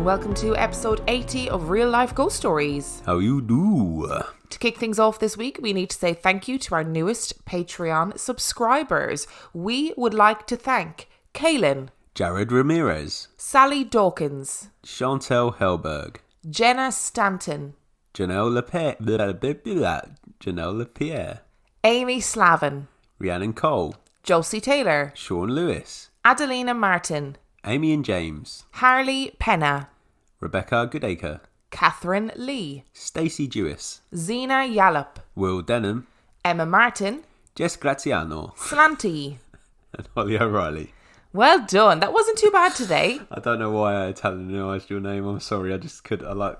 and welcome to episode 80 of Real Life Ghost Stories. How you do? To kick things off this week, we need to say thank you to our newest Patreon subscribers. We would like to thank Kaylin, Jared Ramirez, Sally Dawkins, Chantel Helberg, Jenna Stanton, Janelle Lapierre, Amy Slavin, Rhiannon Cole, Josie Taylor, Sean Lewis, Adelina Martin, Amy and James, Harley Penna, Rebecca Goodacre, Catherine Lee, Stacey Jewis, Zena Yallop, Will Denham, Emma Martin, Jess Graziano, Slanty. and Holly O'Reilly. Well done. That wasn't too bad today. I don't know why I Italianised your name. I'm sorry. I just could. I like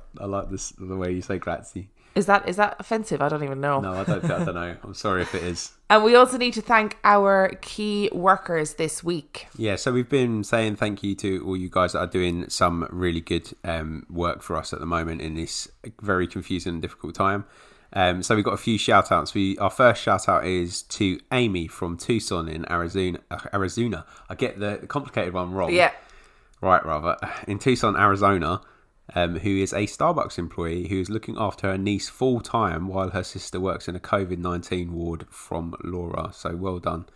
this the way you say grazie. Is that offensive? I don't even know. No, I don't know. I'm sorry if it is. And we also need to thank our key workers this week. Yeah, so we've been saying thank you to all you guys that are doing some really good work for us at the moment in this very confusing and difficult time. So we've got a few shout outs. Our first shout out is to Amy from Tucson in Arizona. I get the complicated one wrong. Yeah. Right, rather. In Tucson, Arizona. Who is a Starbucks employee who is looking after her niece full time while her sister works in a COVID-19 ward from Laura. So well done,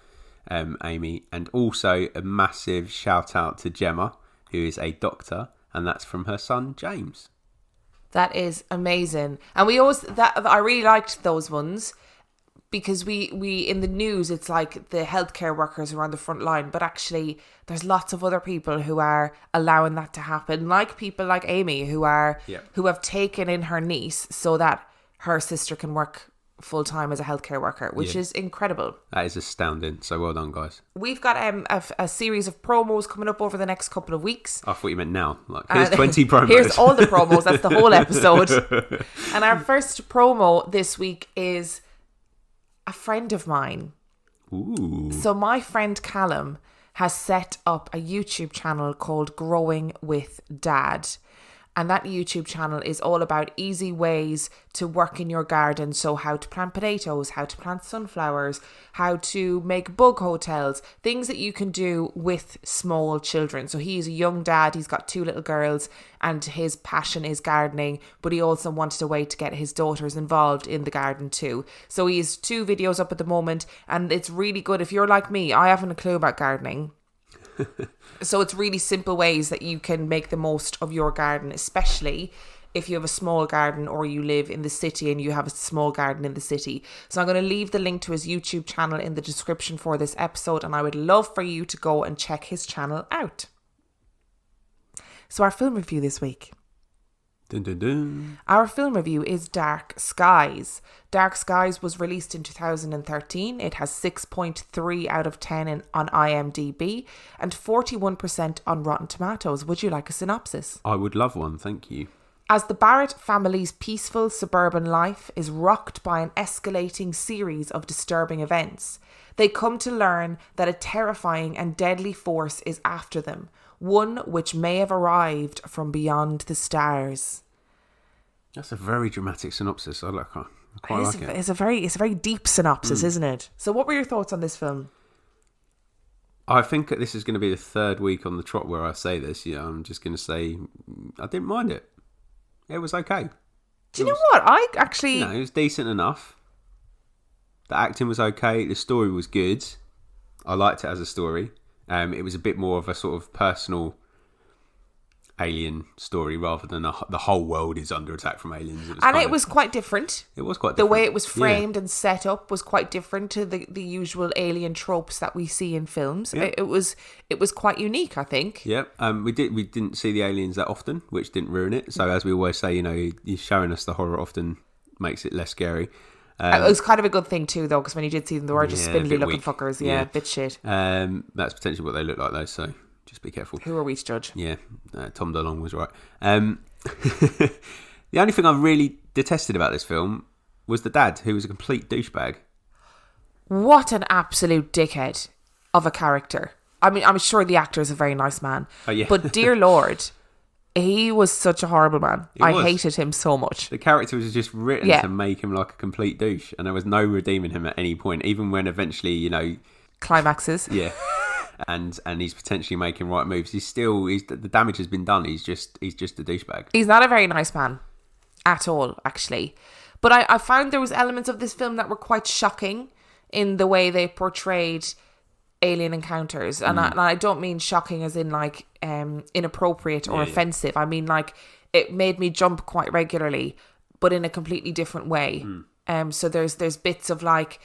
Amy. And also a massive shout out to Gemma, who is a doctor, and that's from her son James. That is amazing. And I really liked those ones because we in the news it's like the healthcare workers are on the front line, but actually there's lots of other people who are allowing that to happen, like people like Amy who have taken in her niece so that her sister can work full time as a healthcare worker, which is incredible. That is astounding. So well done, guys. We've got a series of promos coming up over the next couple of weeks. I thought you meant now. Like, here's 20 promos. Here's all the promos. That's the whole episode. And our first promo this week is a friend of mine. Ooh. So my friend Callum has set up a YouTube channel called Growing with Dad. And that YouTube channel is all about easy ways to work in your garden. So how to plant potatoes, how to plant sunflowers, how to make bug hotels, things that you can do with small children. So he's a young dad, he's got 2 little girls and his passion is gardening, but he also wanted a way to get his daughters involved in the garden too. So he has 2 videos up at the moment and it's really good. If you're like me, I haven't a clue about gardening. So it's really simple ways that you can make the most of your garden, especially if you have a small garden or you live in the city and you have a small garden in the city. So I'm going to leave the link to his YouTube channel in the description for this episode, and I would love for you to go and check his channel out. So our film review this week. Dun, dun, dun. Our film review is Dark Skies. Dark Skies was released in 2013. It has 6.3 out of 10 on IMDb and 41% on Rotten Tomatoes. Would you like a synopsis? I would love one, thank you. As the Barrett family's peaceful suburban life is rocked by an escalating series of disturbing events, they come to learn that a terrifying and deadly force is after them, one which may have arrived from beyond the stars. That's a very dramatic synopsis. I quite like it. It's a very deep synopsis, isn't it? So what were your thoughts on this film? I think this is going to be the 3rd week on the trot where I say this. Yeah, I'm just going to say I didn't mind it. It was okay. Do you know what? I actually... it was decent enough. The acting was okay. The story was good. I liked it as a story. It was a bit more of a sort of personal alien story rather than the whole world is under attack from aliens. It was quite different. It was quite different. The way it was framed and set up was quite different to the usual alien tropes that we see in films. Yeah. It was quite unique, I think. Yeah, we didn't see the aliens that often, which didn't ruin it. So as we always say, you're showing us the horror often makes it less scary. It was kind of a good thing too, though, because when you did see them, they were just spindly looking fuckers. Yeah, a bit shit. That's potentially what they look like, though. So just be careful. Who are we to judge? Yeah, Tom DeLonge was right. The only thing I really detested about this film was the dad, who was a complete douchebag. What an absolute dickhead of a character. I mean, I'm sure the actor is a very nice man. Oh, yeah. But dear Lord, he was such a horrible man. I hated him so much. The character was just written to make him like a complete douche, and there was no redeeming him at any point, even when eventually, climaxes. Yeah. and he's potentially making right moves. The damage has been done. He's just a douchebag. He's not a very nice man at all, actually. But I found there was elements of this film that were quite shocking in the way they portrayed alien encounters. And I don't mean shocking as in like inappropriate or offensive. I mean like it made me jump quite regularly, but in a completely different way. So there's bits of like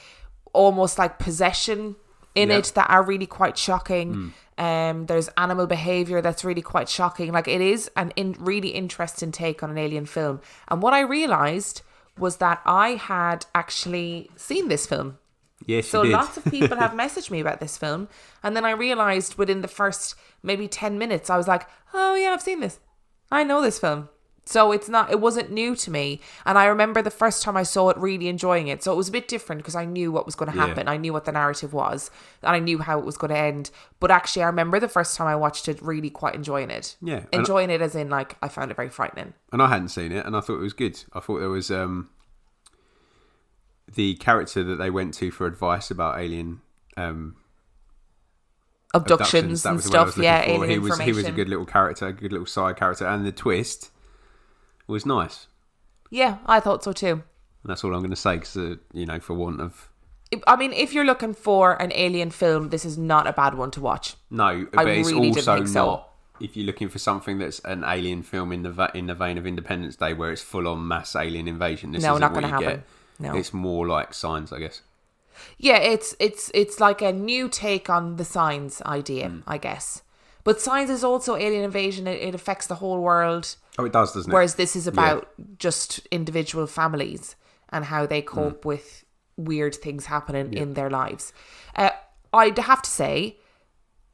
almost like possession in it that are really quite shocking. There's animal behavior that's really quite shocking. Like it is really interesting take on an alien film. And what I realized was that I had actually seen this film. Yes, so you did. Lots of people have messaged me about this film, and then I realized within the first maybe 10 minutes I was like, oh yeah, I've seen this. I know this film. So it wasn't new to me. And I remember the first time I saw it really enjoying it. So it was a bit different because I knew what was going to happen. I knew what the narrative was and I knew how it was going to end. But actually I remember the first time I watched it really quite enjoying it. Yeah. Enjoying it as in like I found it very frightening. And I hadn't seen it and I thought it was good. I thought there was the character that they went to for advice about alien abductions and stuff. Yeah, alien information. He was a good little character, a good little side character. And the twist was nice. Yeah, I thought so too. And that's all I'm going to say because, for want of... I mean, if you're looking for an alien film, this is not a bad one to watch. No, but it's really also not... If you're looking for something that's an alien film in the vein of Independence Day where it's full-on mass alien invasion, this isn't not going to happen. No. It's more like Signs, I guess. Yeah, it's like a new take on the Signs idea, I guess. But Signs is also alien invasion. It affects the whole world. Oh, it does, doesn't it? Whereas this is about just individual families and how they cope with weird things happening in their lives. I'd have to say,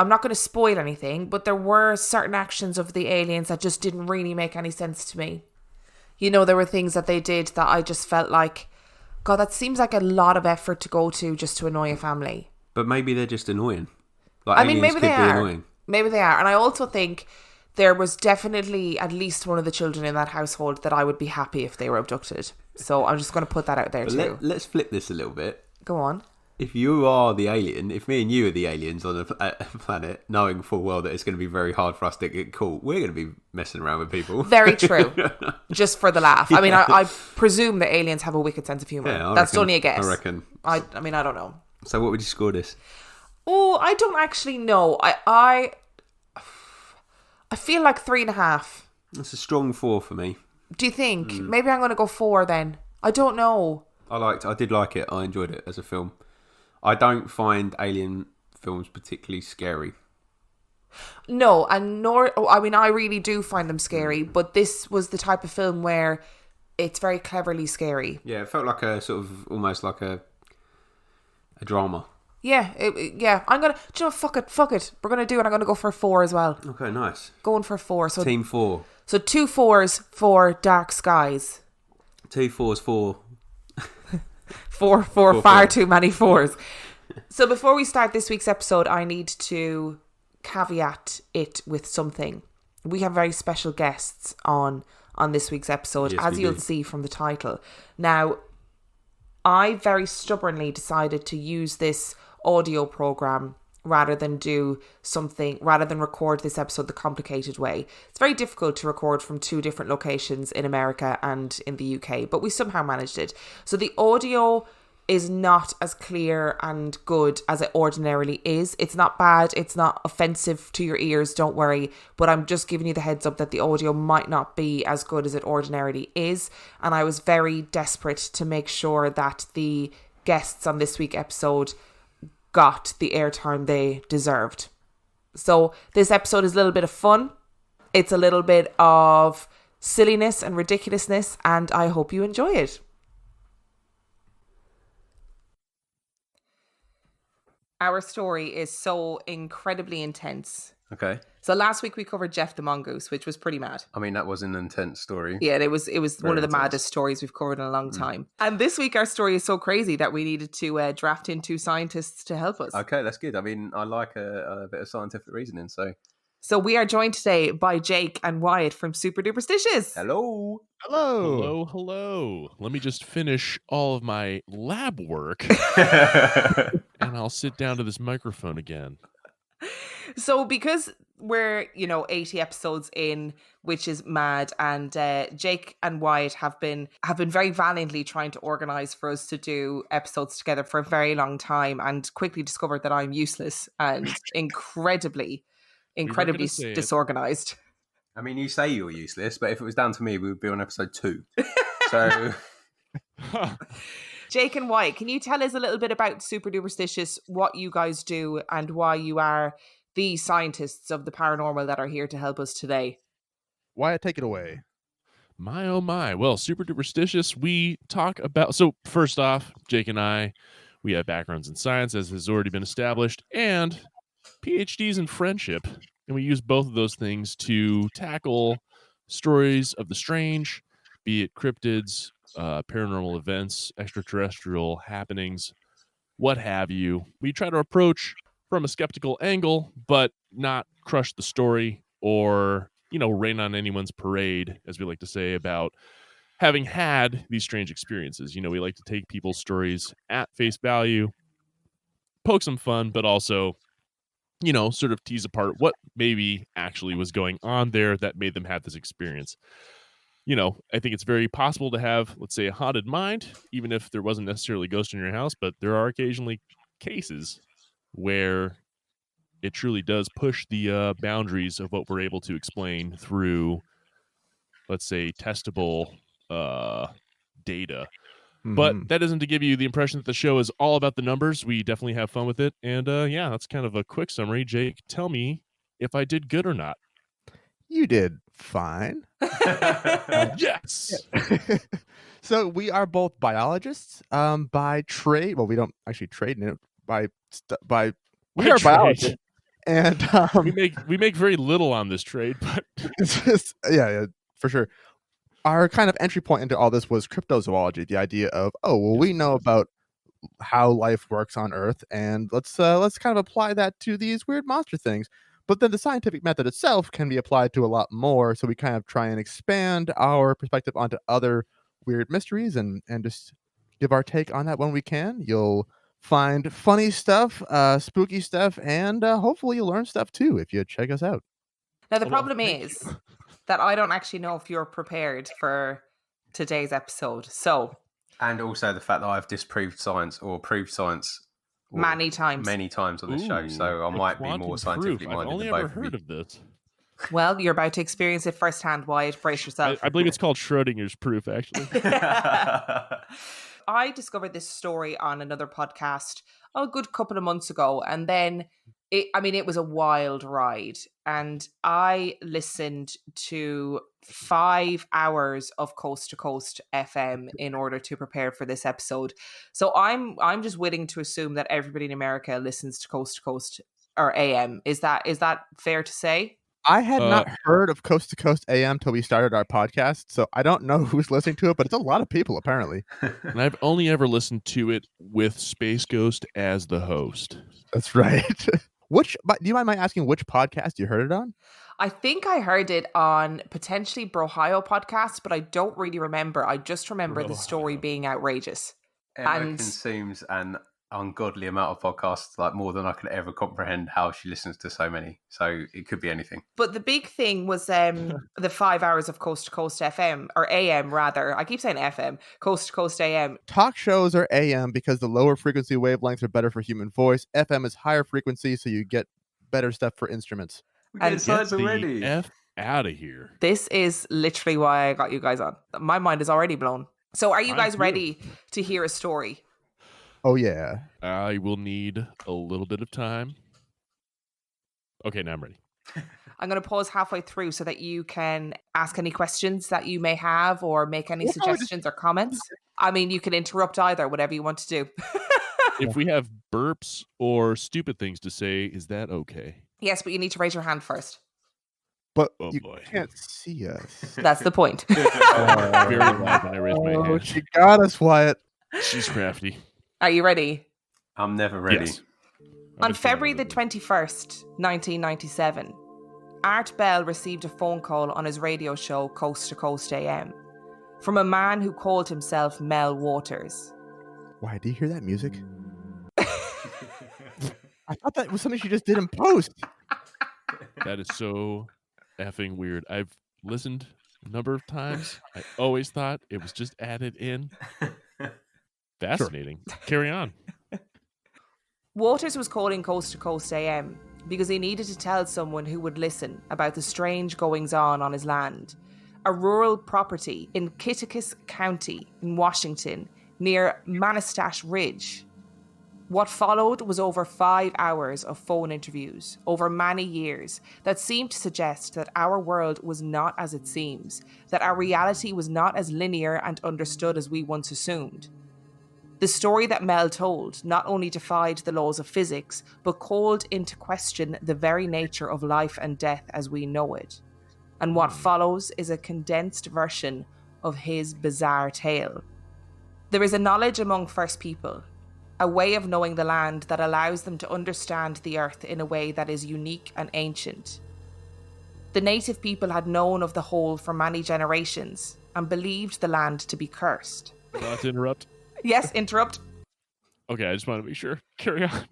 I'm not going to spoil anything, but there were certain actions of the aliens that just didn't really make any sense to me. There were things that they did that I just felt like, God, that seems like a lot of effort to go to just to annoy a family. But maybe they're just annoying. Like, maybe they are. Annoying. Maybe they are. And I also think there was definitely at least one of the children in that household that I would be happy if they were abducted. So I'm just going to put that out there too. Let's flip this a little bit. Go on. If you are the alien, if me and you are the aliens on a planet, knowing full well that it's going to be very hard for us to get caught, we're going to be messing around with people. Very true. Just for the laugh. I mean, I presume that aliens have a wicked sense of humour. Yeah, That's only a guess. I reckon. I mean, I don't know. So what would you score this? Oh, I don't actually know. I feel like 3.5. That's a strong 4 for me. Do you think? Maybe I'm going to go 4 then. I don't know. I did like it. I enjoyed it as a film. I don't find alien films particularly scary. No, and I really do find them scary, but this was the type of film where it's very cleverly scary. Yeah, it felt like a sort of almost like a drama. Yeah, I'm gonna. Do you know, fuck it. We're gonna do it. I'm gonna go for 4 as well. Okay, nice. Going for 4. So Team 4. So 2 4s for Dark Skies. 2 4s for. 4 far too many 4s. So before we start this week's episode, I need to caveat it with something. We have very special guests on this week's episode, yes, as you'll see from the title. Now, I very stubbornly decided to use this audio program rather than record this episode the complicated way. It's very difficult to record from 2 different locations in America and in the UK, but we somehow managed it. So the audio is not as clear and good as it ordinarily is. It's not bad. It's not offensive to your ears. Don't worry. But I'm just giving you the heads up that the audio might not be as good as it ordinarily is. And I was very desperate to make sure that the guests on this week's episode got the airtime they deserved. So this episode is a little bit of fun. It's a little bit of silliness and ridiculousness, and I hope you enjoy it. Our story is so incredibly intense. Okay. So last week we covered Jeff the Mongoose, which was pretty mad. I mean, that was an intense story. Yeah, it was one of the maddest stories we've covered in a long time. And this week our story is so crazy that we needed to draft in 2 scientists to help us. Okay, that's good. I mean, I like a bit of scientific reasoning, So we are joined today by Jake and Wyatt from Superduperstitious. Hello. Hello. Let me just finish all of my lab work and I'll sit down to this microphone again. So because we're, 80 episodes in, which is mad, and Jake and Wyatt have been very valiantly trying to organize for us to do episodes together for a very long time, and quickly discovered that I'm useless and incredibly Say it. disorganized. I mean, you say you're useless, but if it was down to me, we would be on episode 2. So, Jake and Wyatt, can you tell us a little bit about Superduperstitious, what you guys do, and why you are the scientists of the paranormal that are here to help us today? Wyatt, take it away. My oh my. Well, Superduperstitious, we talk about. So, first off, Jake and I, we have backgrounds in science, as has already been established, and PhDs in friendship. And we use both of those things to tackle stories of the strange, be it cryptids, paranormal events, extraterrestrial happenings, what have you. We try to approach from a skeptical angle, but not crush the story or, rain on anyone's parade, as we like to say, about having had these strange experiences. We like to take people's stories at face value, poke some fun, but also, sort of tease apart what maybe actually was going on there that made them have this experience. I think it's very possible to have, let's say, a haunted mind, even if there wasn't necessarily a ghost in your house, but there are occasionally cases where it truly does push the boundaries of what we're able to explain through, let's say, testable data. But that isn't to give you the impression that the show is all about the numbers. We definitely have fun with it. And yeah, that's kind of a quick summary. Jake, tell me if I did good or not. You did fine. Yes. So we are both biologists by trade. Well, we don't actually trade in it by we are trade. biologists. And we make very little on this trade, but it's just yeah, for sure. Our kind of entry point into all this was cryptozoology, the idea of, we know about how life works on Earth, and let's kind of apply that to these weird monster things. But then the scientific method itself can be applied to a lot more, so we kind of try and expand our perspective onto other weird mysteries and just give our take on that when we can. You'll find funny stuff, spooky stuff, and hopefully you'll learn stuff too if you check us out. Now, the problem is that I don't actually know if you're prepared for today's episode. So, and also the fact that I've disproved science or proved science many times on this show, so I might be more scientifically minded. I've only ever heard of this. Well, you're about to experience it firsthand, Wyatt. Brace yourself. I believe it's called Schrodinger's proof, actually. I discovered this story on another podcast a good couple of months ago, and then it was a wild ride, and I listened to 5 hours of Coast to Coast FM in order to prepare for this episode. So I'm just willing to assume that everybody in America listens to Coast or AM. Is that fair to say? I had not heard of Coast to Coast AM till we started our podcast, so I don't know who's listening to it, but it's a lot of people apparently. And I've only ever listened to it with Space Ghost as the host. That's right. Do you mind my asking which podcast you heard it on? I think I heard it on potentially Brohio podcast, but I don't really remember. I just remember the story being outrageous. Emma consumes an ungodly amount of podcasts, like more than I could ever comprehend how she listens to so many. So it could be anything. But the big thing was the 5 hours of Coast to Coast FM, or AM rather. I keep saying FM, Coast to Coast AM. Talk shows are AM because the lower frequency wavelengths are better for human voice. FM is higher frequency, so you get better stuff for instruments. And get the F out of here. This is literally why I got you guys on. My mind is already blown. So are you guys ready to hear a story? Oh, yeah. I will need a little bit of time. Okay, now I'm ready. I'm going to pause halfway through so that you can ask any questions that you may have or make any suggestions or comments. I mean, you can interrupt either, whatever you want to do. If we have burps or stupid things to say, is that okay? Yes, but you need to raise your hand first. But you can't see us. That's the point. Very loud when I raise my hand. She got us, Wyatt. She's crafty. Are you ready? I'm never ready. Yes. On February the 21st, 1997, Art Bell received a phone call on his radio show Coast to Coast AM from a man who called himself Mel Waters. Why, do you hear that music? I thought that was something she just did in post. That is so effing weird. I've listened a number of times. I always thought it was just added in. Fascinating. Carry on. Waters was calling Coast to Coast AM because he needed to tell someone who would listen about the strange goings-on his land. A rural property in Kittitas County in Washington near Manistash Ridge. What followed was over 5 hours of phone interviews over many years that seemed to suggest that our world was not as it seems, that our reality was not as linear and understood as we once assumed. The story that Mel told not only defied the laws of physics, but called into question the very nature of life and death as we know it. And what follows is a condensed version of his bizarre tale. There is a knowledge among First People, a way of knowing the land that allows them to understand the earth in a way that is unique and ancient. The native people had known of the hole for many generations and believed the land to be cursed. Not to interrupt. Yes, interrupt. Okay, I just want to make sure. Carry on.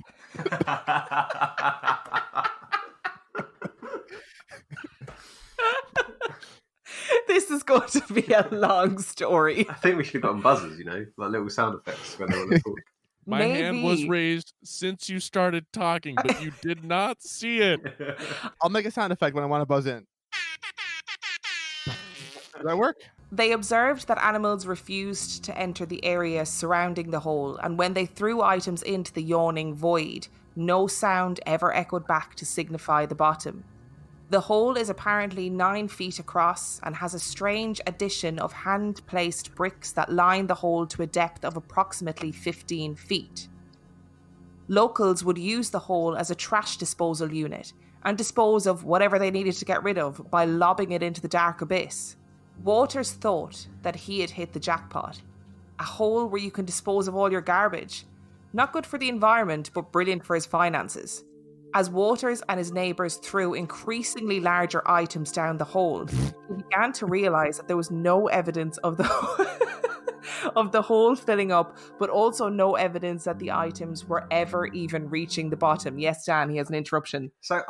This is going to be a long story. I think we should have gotten buzzers, like little sound effects when they want to talk. My hand was raised since you started talking, but you did not see it. I'll make a sound effect when I want to buzz in. Does that work? They observed that animals refused to enter the area surrounding the hole, and when they threw items into the yawning void, no sound ever echoed back to signify the bottom. The hole is apparently 9 feet across and has a strange addition of hand-placed bricks that line the hole to a depth of approximately 15 feet. Locals would use the hole as a trash disposal unit and dispose of whatever they needed to get rid of by lobbing it into the dark abyss. Waters thought that he had hit the jackpot. A hole where you can dispose of all your garbage. Not good for the environment, but brilliant for his finances. As Waters and his neighbours threw increasingly larger items down the hole, he began to realise that there was no evidence of the hole filling up, but also no evidence that the items were ever even reaching the bottom. Yes, Dan, he has an interruption. So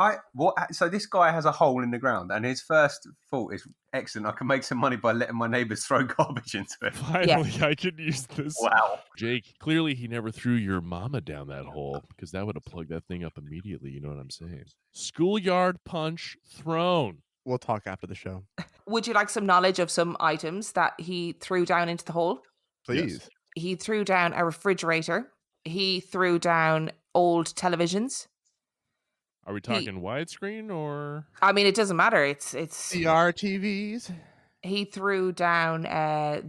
this guy has a hole in the ground, and his first thought is, excellent, I can make some money by letting my neighbours throw garbage into it. Finally, yeah. I can use this. Wow. Jake, clearly he never threw your mama down that hole, because that would have plugged that thing up immediately, you know what I'm saying? Schoolyard punch thrown. We'll talk after the show. Would you like some knowledge of some items that he threw down into the hole? Please. Yes. He threw down a refrigerator. He threw down old televisions. Are we talking widescreen or? I mean, it doesn't matter. It's CRTVs. He threw down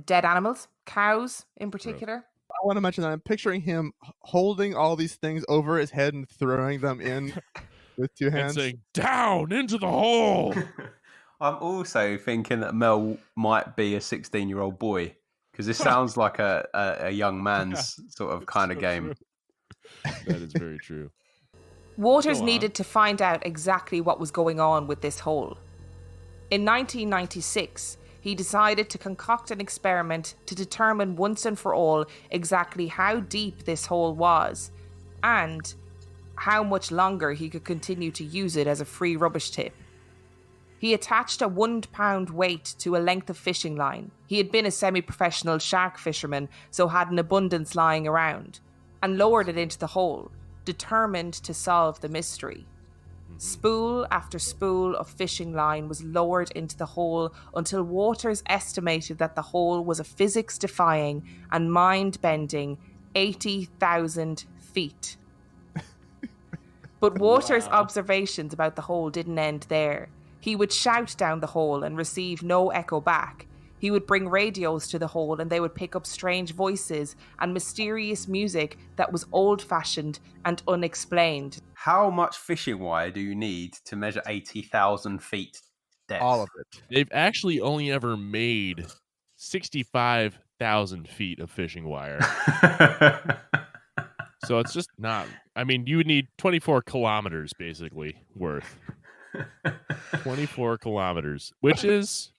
dead animals, cows in particular. I want to mention that I'm picturing him holding all these things over his head and throwing them in with two hands. And saying, down into the hole. I'm also thinking that Mel might be a 16-year-old boy, because this sounds like a young man's sort of kind of game. That is very true. Waters needed to find out exactly what was going on with this hole. In 1996, he decided to concoct an experiment to determine once and for all exactly how deep this hole was and how much longer he could continue to use it as a free rubbish tip. He attached a 1 pound weight to a length of fishing line. He had been a semi-professional shark fisherman, so had an abundance lying around, and lowered it into the hole, determined to solve the mystery. Spool after spool of fishing line was lowered into the hole until Waters estimated that the hole was a physics-defying and mind-bending 80,000 feet. But Waters' observations about the hole didn't end there. He would shout down the hole and receive no echo back. He would bring radios to the hole and they would pick up strange voices and mysterious music that was old-fashioned and unexplained. How much fishing wire do you need to measure 80,000 feet depth? All of it. They've actually only ever made 65,000 feet of fishing wire. So it's just not... I mean, you would need 24 kilometers, basically, worth. 24 kilometers, which is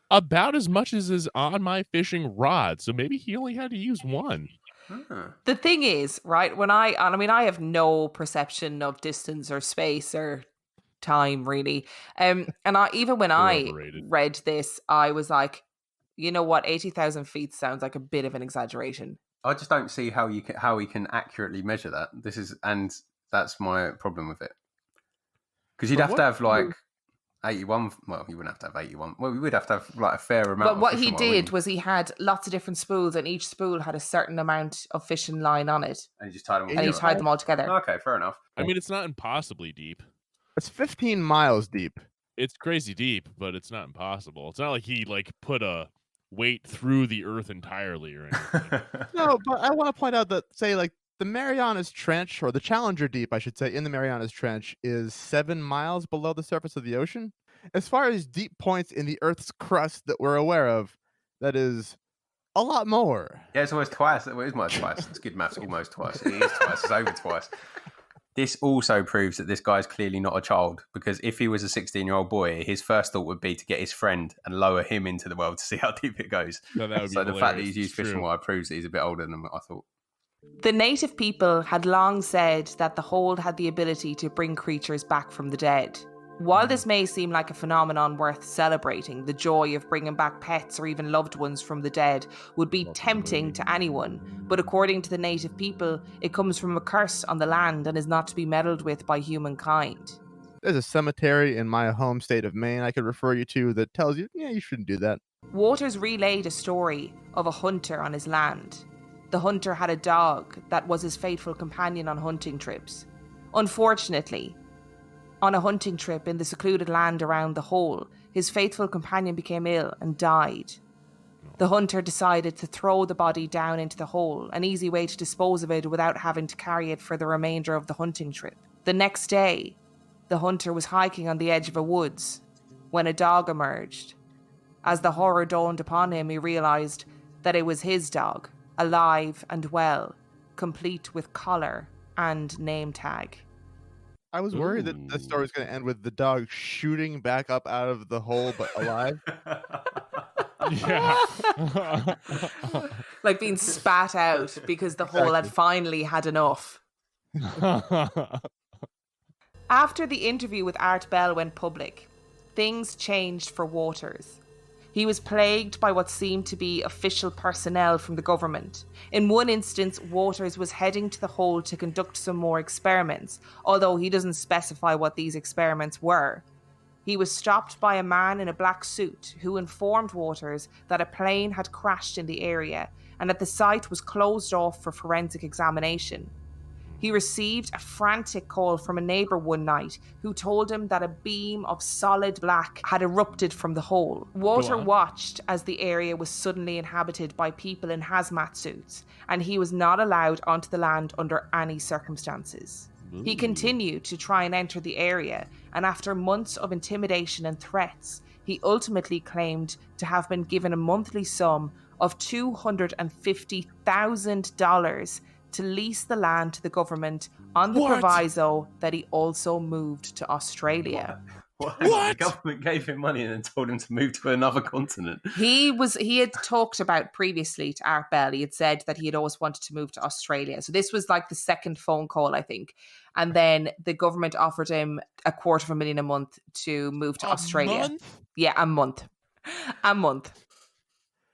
about as much as is on my fishing rod. So maybe he only had to use one. The thing is, right, I have no perception of distance or space or time, really. And even when They're I overrated. read this, I was like, you know what, 80,000 feet sounds like a bit of an exaggeration. I just don't see how we can accurately measure that. And that's my problem with it. Because you'd But have to have what- like 81. Well, you wouldn't have to have 81. Well, we would have to have like a fair amount. But of what fishing he wire, did wouldn't you? was he had lots of different spools, and each spool had a certain amount of fishing line on it, And you just tied them all and he together. tied them all together. Okay, fair enough. I mean, it's not impossibly deep. It's 15 miles deep. It's crazy deep, but it's not impossible. It's not like he like put a weight through the earth entirely or anything. No, but I want to point out that, say, like the Marianas Trench, or the Challenger Deep, I should say, in the Marianas Trench is 7 miles below the surface of the ocean. As far as deep points in the Earth's crust that we're aware of, that is a lot more. Yeah, it's almost twice. Well, it's almost twice. It's good maths. Almost twice. It is twice. It's over twice. This also proves that this guy's clearly not a child, because if he was a 16-year-old boy, his first thought would be to get his friend and lower him into the well to see how deep it goes. No, that would So be the fact that he's hilarious. used It's fishing true. wire proves that he's a bit older than I thought. The native people had long said that the hold had the ability to bring creatures back from the dead. While this may seem like a phenomenon worth celebrating, the joy of bringing back pets or even loved ones from the dead would be tempting to anyone. But according to the native people, it comes from a curse on the land and is not to be meddled with by humankind. There's a cemetery in my home state of Maine I could refer you to that tells you, yeah, you shouldn't do that. Waters relayed a story of a hunter on his land. The hunter had a dog that was his faithful companion on hunting trips. Unfortunately, on a hunting trip in the secluded land around the hole, his faithful companion became ill and died. The hunter decided to throw the body down into the hole, an easy way to dispose of it without having to carry it for the remainder of the hunting trip. The next day, the hunter was hiking on the edge of a woods when a dog emerged. As the horror dawned upon him, he realised that it was his dog, alive and well, complete with collar and name tag. I was worried that the story was going to end with the dog shooting back up out of the hole, but alive. Yeah. Like being spat out because the hole had finally had enough. After the interview with Art Bell went public, things changed for Waters. He was plagued by what seemed to be official personnel from the government. In one instance, Waters was heading to the hole to conduct some more experiments, although he doesn't specify what these experiments were. He was stopped by a man in a black suit who informed Waters that a plane had crashed in the area and that the site was closed off for forensic examination. He received a frantic call from a neighbour one night who told him that a beam of solid black had erupted from the hole. Water watched as the area was suddenly inhabited by people in hazmat suits, and he was not allowed onto the land under any circumstances. He continued to try and enter the area, and after months of intimidation and threats, he ultimately claimed to have been given a monthly sum of $250,000 to lease the land to the government on the proviso that he also moved to Australia. What? The government gave him money and then told him to move to another continent. He had talked about previously to Art Bell, he had said that he had always wanted to move to Australia. So this was like the second phone call, I think. And then the government offered him $250,000 a month to move to Australia. Month? Yeah, a month. A month.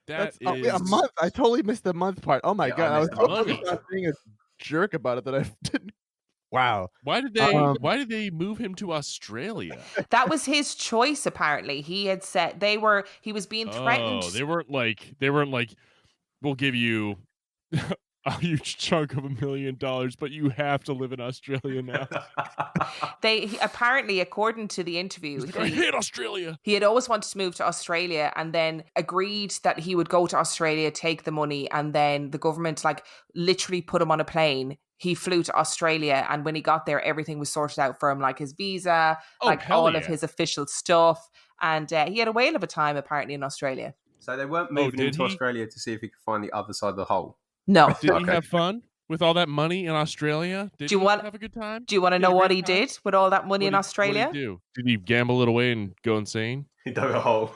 That That's is a month. I totally missed the month part. Oh my Yeah, god! I I was missed the month. not being a jerk about it that I didn't. Wow. Why did they move him to Australia? That was his choice, apparently. He had said he was being threatened. Oh, they weren't like, we'll give you a huge chunk of $1 million, but you have to live in Australia now. Apparently, according to the interview, I hate Australia. he had always wanted to move to Australia and then agreed that he would go to Australia, take the money, and then the government literally put him on a plane. He flew to Australia, and when he got there, everything was sorted out for him, like his visa, all of his official stuff. And he had a whale of a time, apparently, in Australia. So they weren't moving him did to he? Australia to see if he could find the other side of the hole. No. Did he have fun with all that money in Australia? Did Do you he want- have a good time? Do you want to He know had a what great he time? did with all that money in Australia? What did he do? Did he gamble it away and go insane? He dug a hole.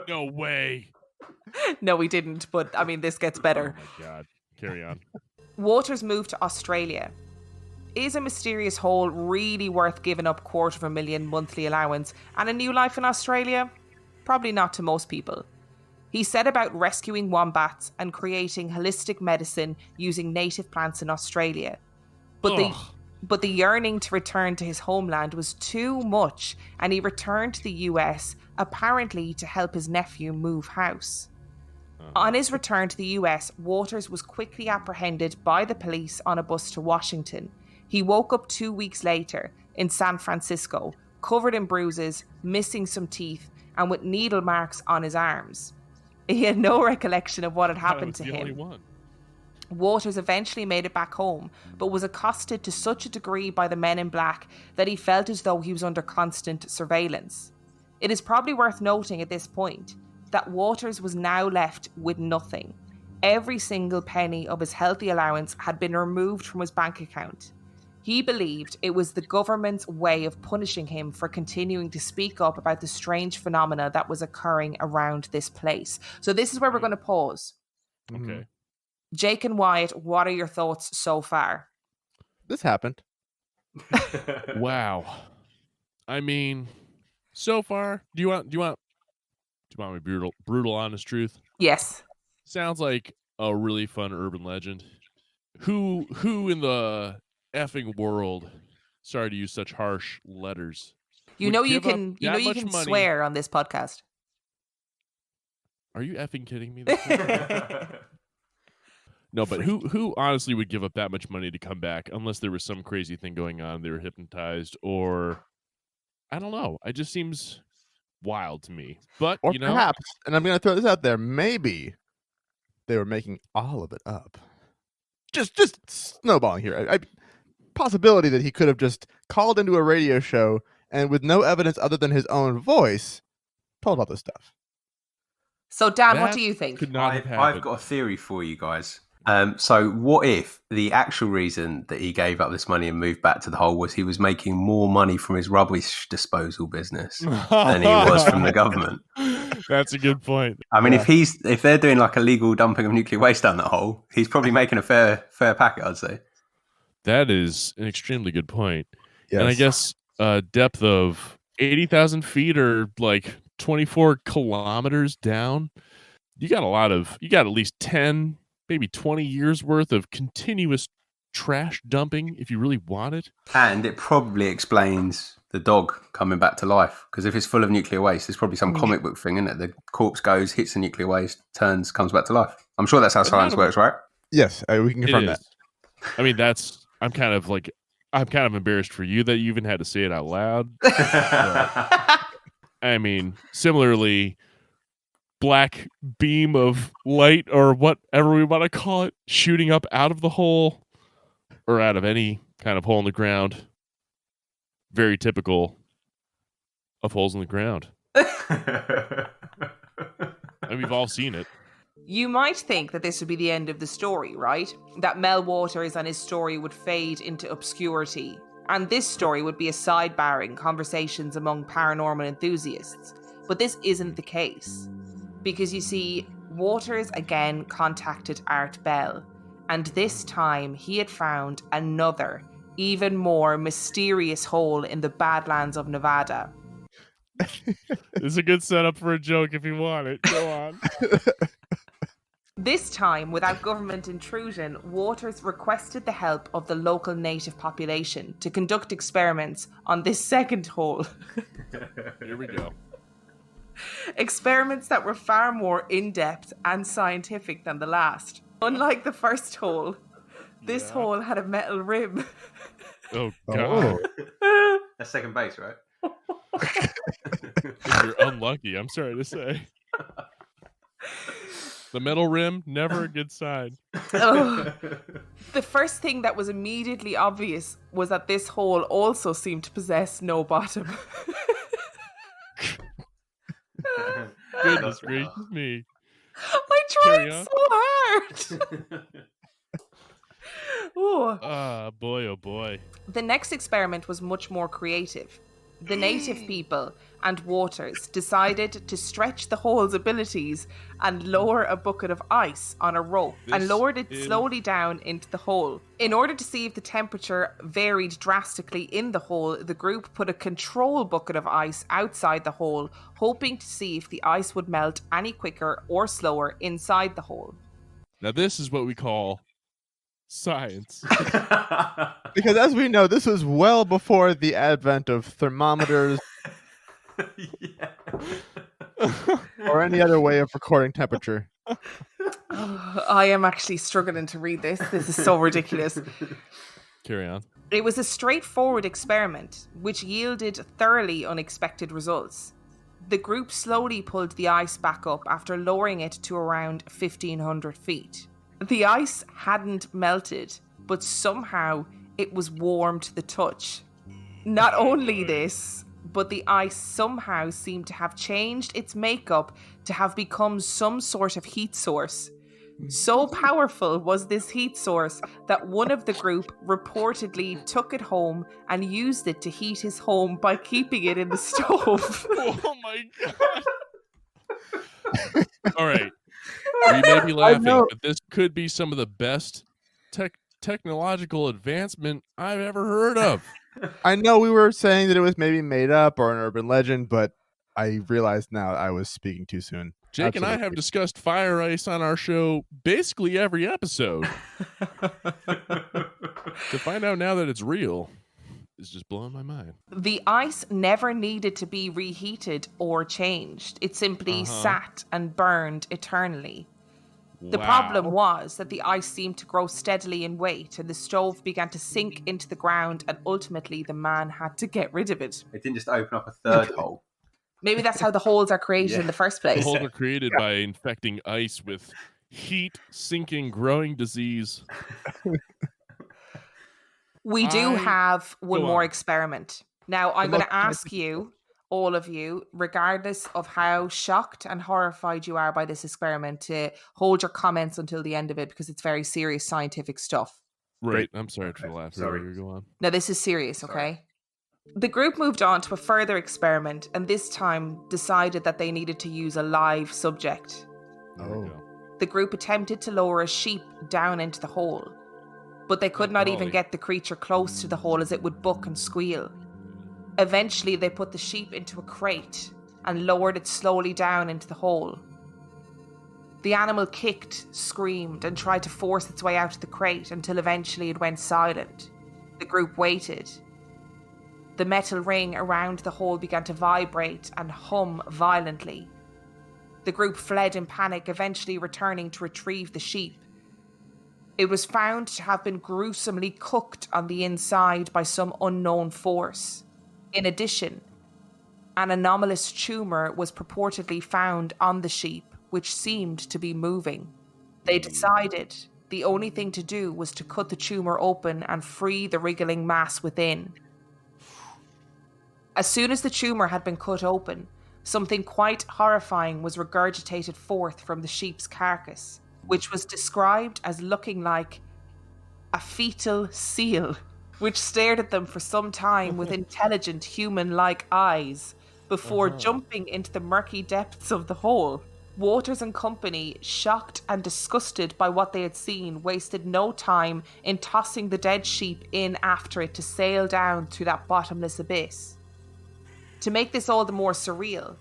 No way. No, he didn't. But I mean, this gets better. Oh my God. Carry on. Waters moved to Australia. is a mysterious hole really worth giving up $250,000 monthly allowance and a new life in Australia? Probably not to most people. He set about rescuing wombats and creating holistic medicine using native plants in Australia. But the yearning to return to his homeland was too much, and he returned to the US, apparently to help his nephew move house. On his return to the US, Waters was quickly apprehended by the police on a bus to Washington. He woke up 2 weeks later in San Francisco, covered in bruises, missing some teeth, and with needle marks on his arms. He had no recollection of what had happened to him. Waters eventually made it back home, but was accosted to such a degree by the men in black that he felt as though he was under constant surveillance. It is probably worth noting at this point that Waters was now left with nothing. Every single penny of his healthy allowance had been removed from his bank account. He believed it was the government's way of punishing him for continuing to speak up about the strange phenomena that was occurring around this place. So this is where we're going to pause. Okay. Jake and Wyatt, what are your thoughts so far? This happened. Wow. I mean, so far, do you want me brutal honest truth? Yes. Sounds like a really fun urban legend. Who in the effing world, sorry to use such harsh letters, you can swear on this podcast. Are you effing kidding me? No, but who honestly would give up that much money to come back unless there was some crazy thing going on, they were hypnotized, or I don't know. It just seems wild to me. But, or perhaps, and I'm going to throw this out there, maybe they were making all of it up. Just snowballing here. Possibility that he could have just called into a radio show and with no evidence other than his own voice, told all this stuff. So, Dan, what do you think? Could not have I've got a theory for you guys. So what if the actual reason that he gave up this money and moved back to the hole was he was making more money from his rubbish disposal business than he was from the government? That's a good point. I mean, if they're doing like illegal dumping of nuclear waste down that hole, he's probably making a fair packet, I'd say. That is an extremely good point. Yes. And I guess depth of 80,000 feet or like 24 kilometers down, you got at least 10, maybe 20 years worth of continuous trash dumping if you really want it. And it probably explains the dog coming back to life, because if it's full of nuclear waste, there's probably some comic book thing, isn't it? The corpse goes, hits the nuclear waste, comes back to life. I'm sure that's how science works, right? Yes, we can confirm that. I mean, I'm kind of embarrassed for you that you even had to say it out loud. I mean, similarly, black beam of light or whatever we want to call it shooting up out of the hole or out of any kind of hole in the ground. Very typical of holes in the ground. And we've all seen it. You might think that this would be the end of the story, right? That Mel Waters and his story would fade into obscurity, and this story would be a sidebar in conversations among paranormal enthusiasts. But this isn't the case. Because you see, Waters again contacted Art Bell, and this time he had found another, even more mysterious hole in the Badlands of Nevada. This is a good setup for a joke if you want it. Go on. This time, without government intrusion, Waters requested the help of the local native population to conduct experiments on this second hole. Here we go. Experiments that were far more in-depth and scientific than the last. Unlike the first hole, this hole had a metal rim. Oh, God. That's second base, right? You're unlucky, I'm sorry to say. The metal rim, never a good sign. The first thing that was immediately obvious was that this hole also seemed to possess no bottom. Goodness gracious me. I tried so hard. Boy, oh boy. The next experiment was much more creative. The native people and Waters decided to stretch the hole's abilities and lower a bucket of ice on a rope and lowered it slowly down into the hole. In order to see if the temperature varied drastically in the hole, the group put a control bucket of ice outside the hole, hoping to see if the ice would melt any quicker or slower inside the hole. Now, this is what we call science. Because as we know, this was well before the advent of thermometers or any other way of recording temperature. I am actually struggling to read this. This is so ridiculous. Carry on. It was a straightforward experiment, which yielded thoroughly unexpected results. The group slowly pulled the ice back up after lowering it to around 1,500 feet. The ice hadn't melted, but somehow it was warm to the touch. Not only this, but the ice somehow seemed to have changed its makeup to have become some sort of heat source. So powerful was this heat source that one of the group reportedly took it home and used it to heat his home by keeping it in the stove. Oh my god. All right. We may be laughing, but this could be some of the best technological advancement I've ever heard of. I know we were saying that it was maybe made up or an urban legend, but I realized now I was speaking too soon. Jake and I have discussed fire ice on our show basically every episode. To find out now that it's real is just blowing my mind. The ice never needed to be reheated or changed. It simply sat and burned eternally. The problem was that the ice seemed to grow steadily in weight and the stove began to sink into the ground, and ultimately the man had to get rid of it. It didn't just open up a third hole. Maybe that's how the holes are created in the first place. The holes are created by infecting ice with heat, sinking, growing disease. We do have one more experiment. Now, I'm going to ask you, all of you, regardless of how shocked and horrified you are by this experiment, to hold your comments until the end of it because it's very serious scientific stuff. Right. I'm sorry for the laugh. Sorry. Go on. Now, this is serious, okay? The group moved on to a further experiment and this time decided that they needed to use a live subject. The group attempted to lower a sheep down into the hole, but they could not even get the creature close to the hole as it would buck and squeal. Eventually, they put the sheep into a crate and lowered it slowly down into the hole. The animal kicked, screamed, and tried to force its way out of the crate until eventually it went silent. The group waited. The metal ring around the hole began to vibrate and hum violently. The group fled in panic, eventually returning to retrieve the sheep. It was found to have been gruesomely cooked on the inside by some unknown force. In addition, an anomalous tumour was purportedly found on the sheep, which seemed to be moving. They decided the only thing to do was to cut the tumour open and free the wriggling mass within. As soon as the tumour had been cut open, something quite horrifying was regurgitated forth from the sheep's carcass, which was described as looking like a fetal seal, which stared at them for some time with intelligent human-like eyes before jumping into the murky depths of the hole. Waters and company, shocked and disgusted by what they had seen, wasted no time in tossing the dead sheep in after it to sail down through that bottomless abyss. To make this all the more surreal,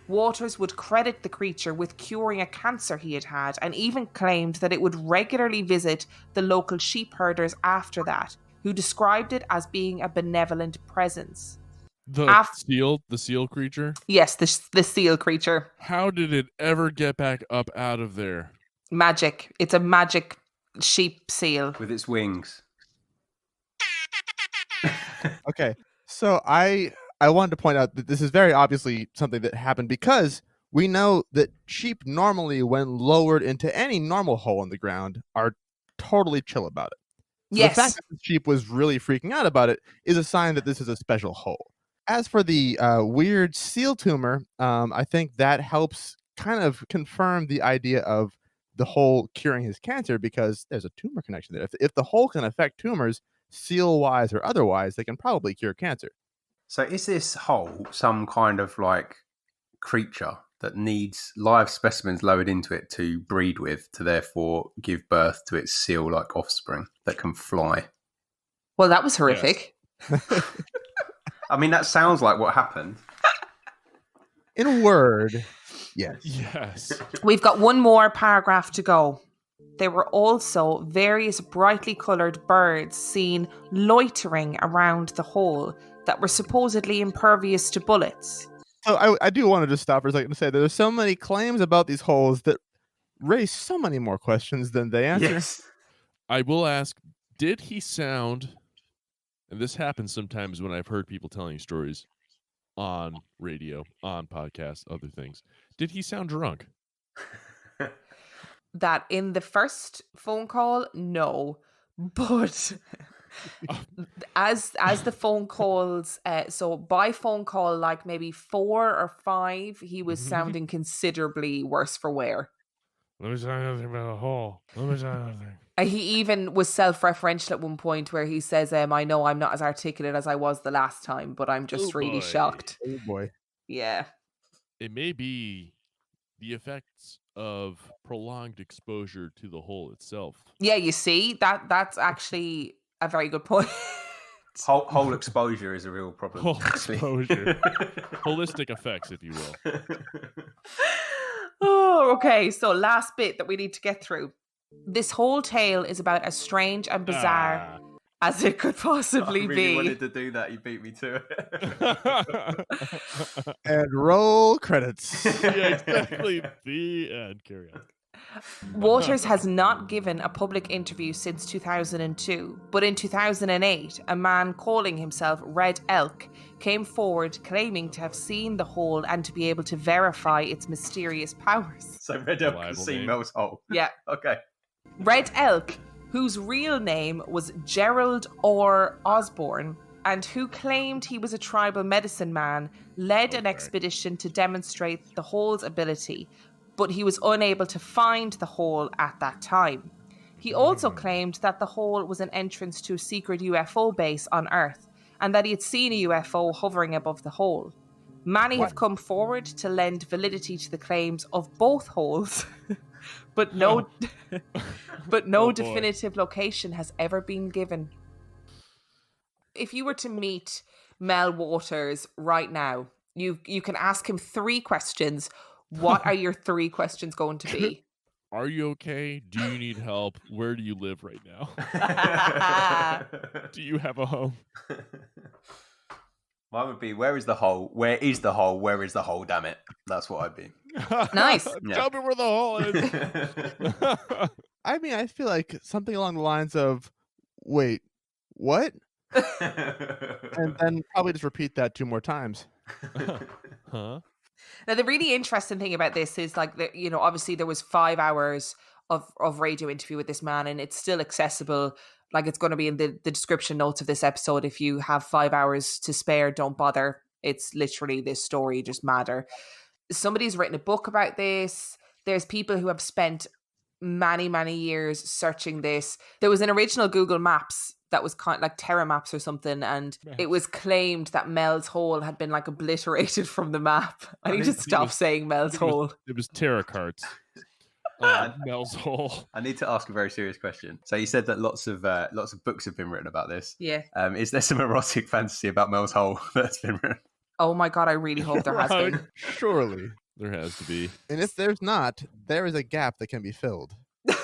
Waters would credit the creature with curing a cancer he had had and even claimed that it would regularly visit the local sheep herders after that, who described it as being a benevolent presence. The seal creature? Yes, the seal creature. How did it ever get back up out of there? Magic. It's a magic sheep seal. With its wings. Okay, so I wanted to point out that this is very obviously something that happened because we know that sheep normally, when lowered into any normal hole in the ground, are totally chill about it. So yes. The fact that the sheep was really freaking out about it is a sign that this is a special hole. As for the weird seal tumor, I think that helps kind of confirm the idea of the hole curing his cancer because there's a tumor connection there. If the hole can affect tumors, seal-wise or otherwise, they can probably cure cancer. So is this hole some kind of like creature that needs live specimens lowered into it to breed with, to therefore give birth to its seal-like offspring that can fly? Well, that was horrific. I mean, that sounds like what happened. In a word, yes. Yes. We've got one more paragraph to go. There were also various brightly coloured birds seen loitering around the hole that were supposedly impervious to bullets. So I do want to just stop for a second to say that there's so many claims about these holes that raise so many more questions than they answer. Yes. I will ask, did he sound, and this happens sometimes when I've heard people telling stories on radio, on podcasts, other things, did he sound drunk? That in the first phone call, no. But as the phone calls, so by phone call, like maybe 4 or 5, he was sounding considerably worse for wear. Let me tell you something about a hole. Let me tell you something. He even was self-referential at one point where he says, I know I'm not as articulate as I was the last time, but I'm just really shocked. Oh boy. Yeah. It may be the effects of prolonged exposure to the hole itself. Yeah, you see, that's actually a very good point. Whole exposure is a real problem. Hole actually. exposure. Holistic effects, if you will. Oh, okay. So last bit that we need to get through. This whole tale is about as strange and bizarre as it could possibly I really be. wanted to do that. You beat me to it. And roll credits. Yeah, exactly. The end. Carry on. Waters has not given a public interview since 2002, but in 2008, a man calling himself Red Elk came forward claiming to have seen the hole and to be able to verify its mysterious powers. So Red Elk has seen Mel's hole. Yeah. Okay. Red Elk, whose real name was Gerald Orr Osborne, and who claimed he was a tribal medicine man, led an expedition to demonstrate the hole's ability, but he was unable to find the hole at that time. He also claimed that the hole was an entrance to a secret UFO base on Earth, and that he had seen a UFO hovering above the hole. Many have come forward to lend validity to the claims of both holes, but no definitive location has ever been given. If you were to meet Mel Waters right now, you can ask him 3 questions. What are your 3 questions going to be? Are you okay? Do you need help? Where do you live right now? Do you have a home? Mine would be, where is the hole? Where is the hole? Where is the hole? Damn it. That's what I'd be. Nice. Tell me where the hole is. I mean, I feel like something along the lines of, wait, what? And then probably just repeat that 2 more times. Huh? Now, the really interesting thing about this is, like, obviously there was 5 hours of radio interview with this man, and it's still accessible. Like, it's going to be in the description notes of this episode. If you have 5 hours to spare, don't bother. It's literally this story, just madder. Somebody's written a book about this. There's people who have spent many, many years searching this. There was an original Google Maps that was kind of like Terra Maps or something, and it was claimed that Mel's Hole had been like obliterated from the map. I need to stop saying Mel's Hole. It was Terra Carts. Mel's Hole. I need to ask a very serious question. So you said that lots of books have been written about this. Yeah. Is there some erotic fantasy about Mel's Hole that's been written? Oh my God, I really hope there has been. Surely. There has to be. And if there's not, there is a gap that can be filled. There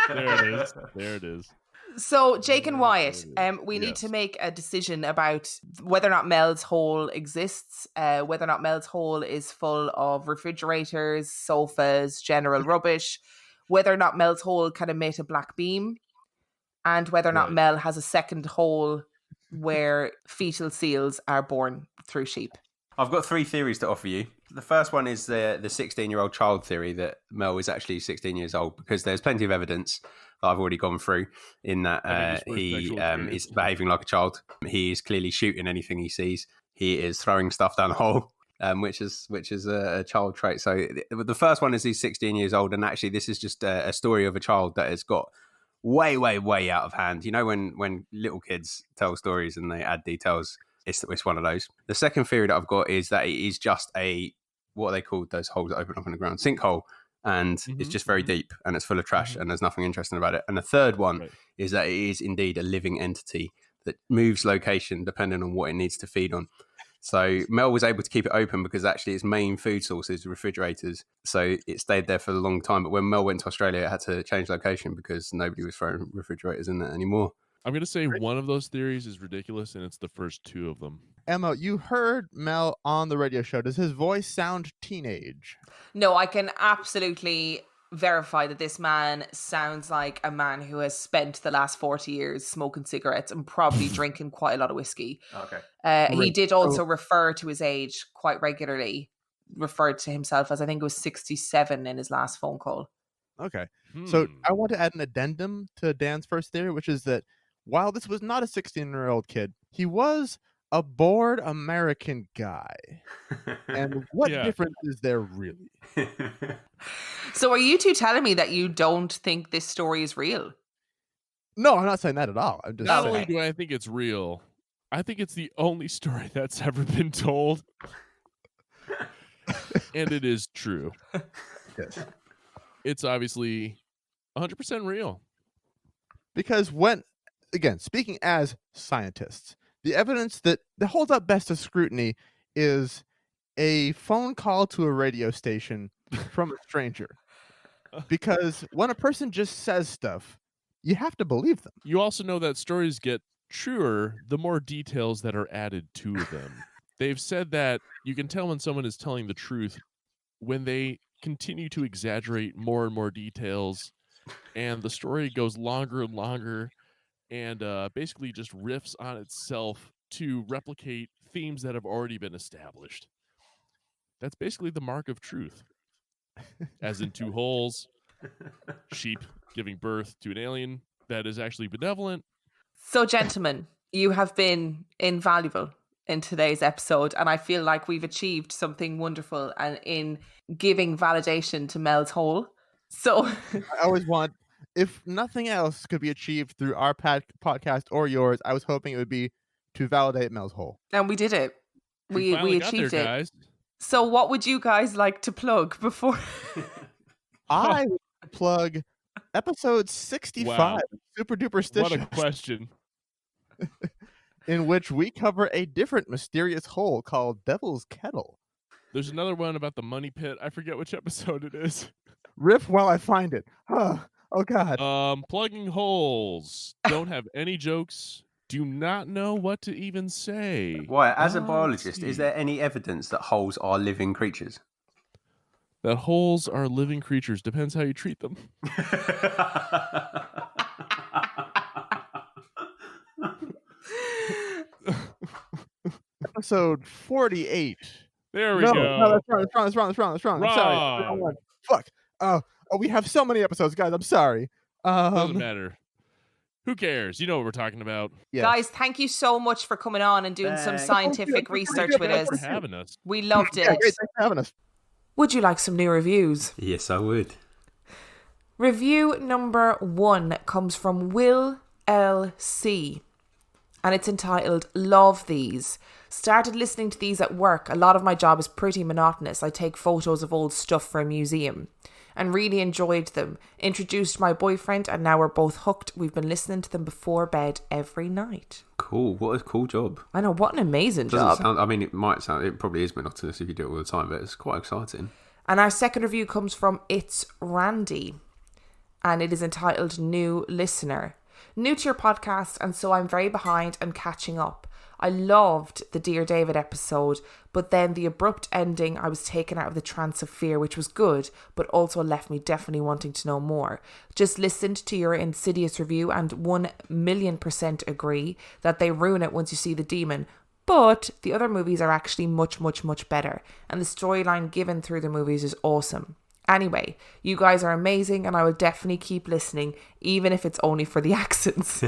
it is. There it is. So, Jake and Wyatt, we need Yes. to make a decision about whether or not Mel's Hole exists, whether or not Mel's Hole is full of refrigerators, sofas, general rubbish, whether or not Mel's Hole can emit a black beam, and whether or not Right. Mel has a second hole where fetal seals are born through sheep. I've got 3 theories to offer you. The first one is the 16-year-old child theory that Mel is actually 16 years old, because there's plenty of evidence that I've already gone through in that he is behaving like a child. He is clearly shooting anything he sees. He is throwing stuff down the hole, which is a child trait. So the first one is he's 16 years old, and actually this is just a story of a child that has got way out of hand. You know, when little kids tell stories and they add details, it's one of those. The second theory that I've got is that it is just what are they called, those holes that open up in the ground, sinkhole, and it's just very deep and it's full of trash and there's nothing interesting about it. And the third one is that it is indeed a living entity that moves location depending on what it needs to feed on. So Mel was able to keep it open because actually its main food source is refrigerators. So it stayed there for a long time. But when Mel went to Australia, it had to change location because nobody was throwing refrigerators in there anymore. I'm going to say one of those theories is ridiculous, and it's the first two of them. Emma, you heard Mel on the radio show. Does his voice sound teenage? No, I can absolutely verify that this man sounds like a man who has spent the last 40 years smoking cigarettes and probably drinking quite a lot of whiskey. Okay. He did also refer to his age quite regularly, referred to himself as, I think it was 67 in his last phone call. Okay. So I want to add an addendum to Dan's first theory, which is that while this was not a 16-year-old kid, he was a bored American guy. And what difference is there really? So are you two telling me that you don't think this story is real? No, I'm not saying that at all. I'm just Not saying. only do I think it's real, I think it's the only story that's ever been told. And it is true. Yes. It's obviously 100% real. Because again, speaking as scientists, the evidence that holds up best to scrutiny is a phone call to a radio station from a stranger. Because when a person just says stuff, you have to believe them. You also know that stories get truer the more details that are added to them. They've said that you can tell when someone is telling the truth when they continue to exaggerate more and more details, and the story goes longer and longer, and basically just riffs on itself to replicate themes that have already been established. That's basically the mark of truth. As in two holes, sheep giving birth to an alien that is actually benevolent. So, gentlemen, you have been invaluable in today's episode, and I feel like we've achieved something wonderful and in giving validation to Mel's hole. So I always want, if nothing else could be achieved through our podcast or yours, I was hoping it would be to validate Mel's hole. And we did it. We achieved it. Guys. So what would you guys like to plug before? I would plug episode 65, Wow. Superduperstitious. What a question. In which we cover a different mysterious hole called Devil's Kettle. There's another one about the money pit. I forget which episode it is. Riff while I find it. Oh God. Plugging holes. Don't have any jokes. Do not know what to even say. Why, as a biologist, is there any evidence that holes are living creatures? That holes are living creatures. Depends how you treat them. Episode 48. There we go. No, that's wrong. I'm sorry. Wrong one. Fuck. Oh, we have so many episodes, guys. I'm sorry. Doesn't matter. Who cares? You know what we're talking about. Yes. Guys, thank you so much for coming on and doing some scientific research with Thanks us. for having us. We loved it. Yeah, great. Thanks for having us. Would you like some new reviews? Yes, I would. Review number 1 comes from Will LC. And it's entitled, Love These. Started listening to these at work. A lot of my job is pretty monotonous. I take photos of old stuff for a museum. And really enjoyed them. Introduced my boyfriend and now we're both hooked. We've been listening to them before bed every night. Cool. What a cool job. I know, what an amazing job. It probably is monotonous if you do it all the time, but it's quite exciting. And our second review comes from It's Randy. And it is entitled New Listener. New to your podcast, and so I'm very behind and catching up. I loved the Dear David episode, but then the abrupt ending, I was taken out of the trance of fear, which was good, but also left me definitely wanting to know more. Just listened to your Insidious review and 1,000,000% agree that they ruin it once you see the demon. But the other movies are actually much, much, much better. And the storyline given through the movies is awesome. Anyway, you guys are amazing and I will definitely keep listening, even if it's only for the accents.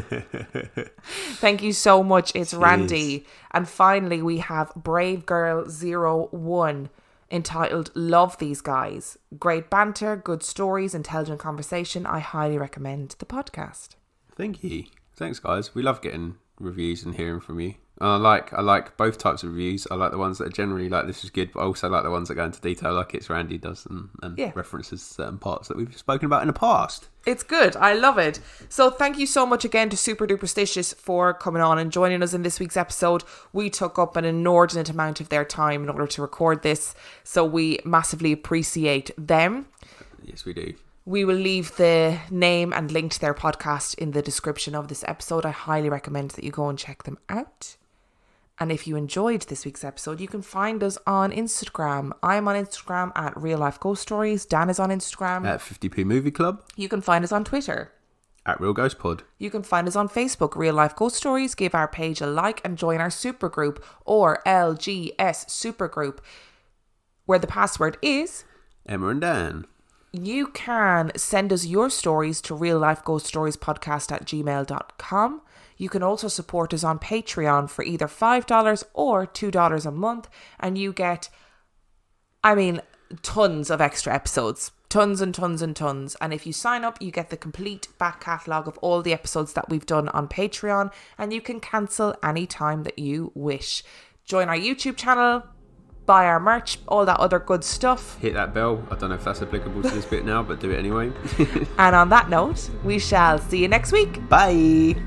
Thank you so much. It's Randy. And finally, we have Brave Girl 01. entitled Love These Guys. Great banter, good stories, intelligent conversation. I highly recommend the podcast. Thank you. Thanks, guys. We love getting reviews and hearing from you. And I like both types of reviews. I like the ones that are generally like, this is good, but I also like the ones that go into detail, like it's Randy does, and references certain parts that we've spoken about in the past. It's good. I love it. So thank you so much again to Superduperstitious for coming on and joining us in this week's episode. We took up an inordinate amount of their time in order to record this, so we massively appreciate them. Yes, we do. We will leave the name and link to their podcast in the description of this episode. I highly recommend that you go and check them out. And if you enjoyed this week's episode, you can find us on Instagram. I'm on Instagram at Real Life Ghost Stories. Dan is on Instagram at 50p Movie Club. You can find us on Twitter at Real Ghost Pod. You can find us on Facebook, Real Life Ghost Stories. Give our page a like and join our supergroup, or LGS Supergroup, where the password is Emma and Dan. You can send us your stories to reallifeghoststoriespodcast@gmail.com. You can also support us on Patreon for either $5 or $2 a month, and you get, tons of extra episodes. Tons and tons and tons. And if you sign up, you get the complete back catalogue of all the episodes that we've done on Patreon, and you can cancel any time that you wish. Join our YouTube channel, buy our merch, all that other good stuff. Hit that bell. I don't know if that's applicable to this bit now, but do it anyway. And on that note, we shall see you next week. Bye.